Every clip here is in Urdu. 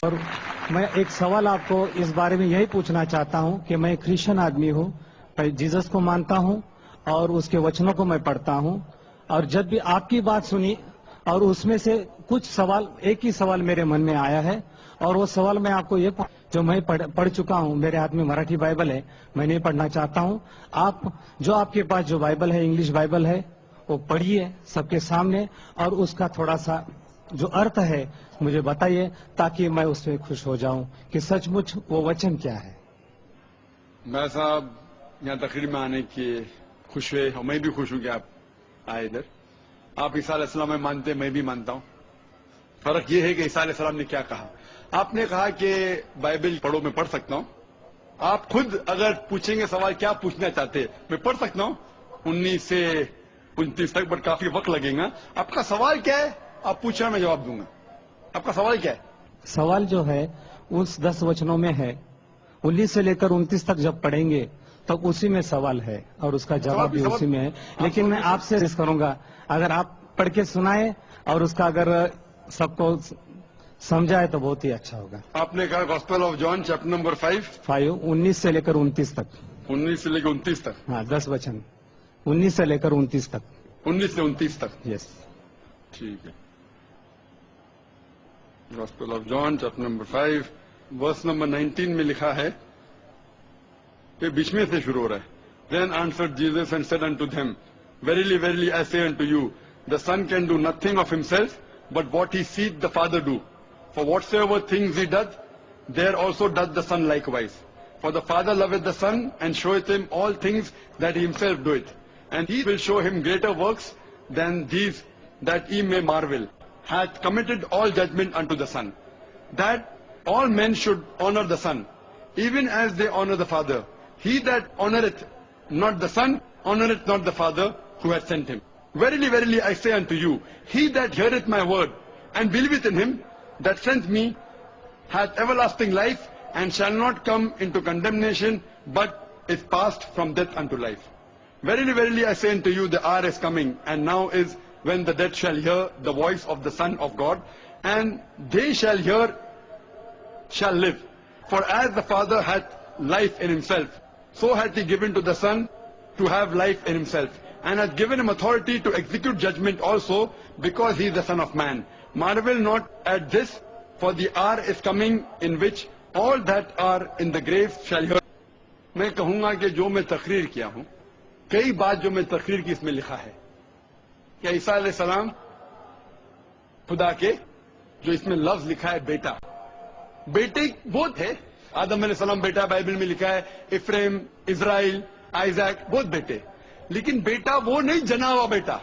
اور میں ایک سوال آپ کو اس بارے میں یہی پوچھنا چاہتا ہوں کہ میں کرسچن آدمی ہوں، میں جیزس کو مانتا ہوں اور اس کے وچنوں کو میں پڑھتا ہوں، اور جب بھی آپ کی بات سنی اور اس میں سے کچھ سوال، ایک ہی سوال میرے من میں آیا ہے، اور وہ سوال میں آپ کو یہ جو میں پڑھ چکا ہوں، میرے ہاتھ میں مراٹھی بائبل ہے، میں نہیں پڑھنا چاہتا ہوں، آپ کے پاس جو بائبل ہے، انگلش بائبل ہے، وہ پڑھیے سب کے سامنے اور اس کا تھوڑا سا جو ارتھ ہے مجھے بتائیے تاکہ میں اس سے خوش ہو جاؤں کہ سچ مچ وہ وچن کیا ہے۔ میں صاحب یہاں تقریر میں آنے کی خوش ہوئے اور میں بھی خوش ہوں کہ آپ آئے ادھر۔ آپ عیسیٰ علیہ السلام میں مانتے، میں بھی مانتا ہوں۔ فرق یہ ہے کہ عیسیٰ علیہ السلام نے کیا کہا۔ آپ نے کہا کہ بائبل پڑھو، میں پڑھ سکتا ہوں۔ آپ خود اگر پوچھیں گے سوال کیا پوچھنا چاہتے، میں پڑھ سکتا ہوں 19 سے 29 تک، بٹ کافی وقت لگے گا۔ آپ کا سوال کیا ہے؟ آپ پوچھیں، میں جواب دوں گا۔ آپ کا سوال کیا ہے؟ سوال جو ہے اس 10 وچنوں میں ہے، 19 سے لے کر 29 تک جب پڑھیں گے تب اسی میں سوال ہے اور اس کا جواب بھی اسی میں ہے، لیکن میں آپ سے عرض کروں گا اگر آپ پڑھ کے سنائیں اور اس کا اگر سب کو سمجھائے تو بہت ہی اچھا ہوگا۔ آپ نے کہا gospel of John chapter number 5، 19 سے لے کر 29 تک۔ 19 سے لے کر 29 تک؟ ہاں، 10 وچن 19 سے لے کر 29 تک۔ 19 سے 29 تک، یس۔ ٹھیک ہے۔ Gospel of John chapter number 5 verse number 19 میں لکھا ہے، یہ بیچ میں سے شروع ہو رہا ہے۔ Then answered Jesus and said unto them, Verily, verily, I say unto you, the Son can do nothing of himself, but what he seeth the Father do. For whatsoever things he doth, there also doth the Son likewise. For the Father loveth the Son, and showeth him all things that he himself doeth. And he will show him greater works than these, that ye may marvel. Hath committed all judgment unto the Son, that all men should honor the Son, even as they honor the Father. He that honoreth not the Son, honoreth not the Father who hath sent him. Verily, verily, I say unto you, he that heareth my word, and believeth in him that sent me, hath everlasting life, and shall not come into condemnation, but is passed from death unto life. Verily, verily, I say unto you, the hour is coming, and now is, when the dead shall hear the voice of the Son of God, and they shall live. For as the Father hath life in himself, so hath he given to the Son to have life in himself, and hath given him authority to execute judgment also, because he is the Son of Man. Marvel not at this, for the hour is coming in which all that are in the grave shall hear. میں کہوں گا کہ جو میں تقریر کیا ہوں، کئی بات جو میں تقریر کی اس میں لکھا ہے کہ عیسیٰ علیہ السلام خدا کے، جو اس میں لفظ لکھا ہے بیٹا، بیٹے بہت ہے۔ آدم علیہ السلام بیٹا بائبل میں لکھا ہے، افریم، اسرائیل، آئزیک، بہت بیٹے، لیکن بیٹا وہ نہیں جنا ہوا بیٹا۔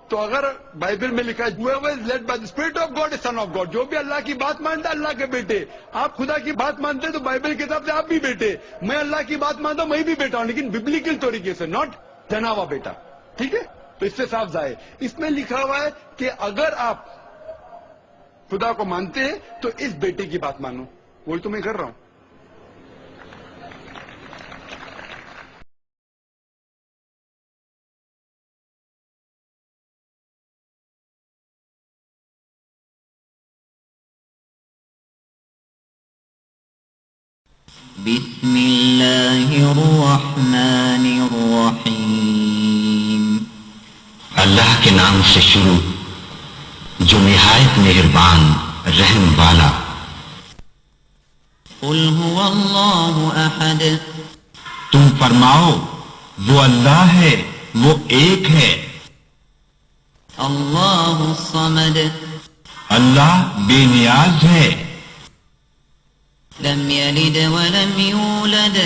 تو اگر بائبل میں لکھا ہے whoever is led by the Spirit of God is son of God، جو بھی اللہ کی بات مانتا ہے اللہ کے بیٹے۔ آپ خدا کی بات مانتے تو بائبل کے حساب سے آپ بھی بیٹے، میں اللہ کی بات مانتا ہوں میں بھی بیٹا ہوں، لیکن ببلیکل طریقے سے، ناٹ جنا ہوا بیٹا۔ ٹھیک ہے، تو اس سے صاف ظاہر اس میں لکھا ہوا ہے کہ اگر آپ خدا کو مانتے ہیں تو اس بیٹے کی بات مانو، وہی تو میں کر رہا ہوں۔ بسم اللہ الرحمن الرحیم، اللہ کے نام سے شروع جو نہایت مہربان رحم والا۔ قل هو اللہ احد، تم فرماؤ وہ اللہ ہے، وہ ایک ہے۔ اللہ الصمد، اللہ بے نیاز ہے، لم یلد ولم یولد،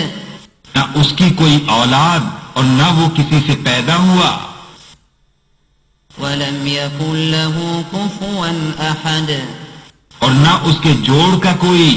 نہ اس کی کوئی اولاد اور نہ وہ کسی سے پیدا ہوا، ولم یکن له کفوا احد، اور نہ اس کے جوڑ کا کوئی۔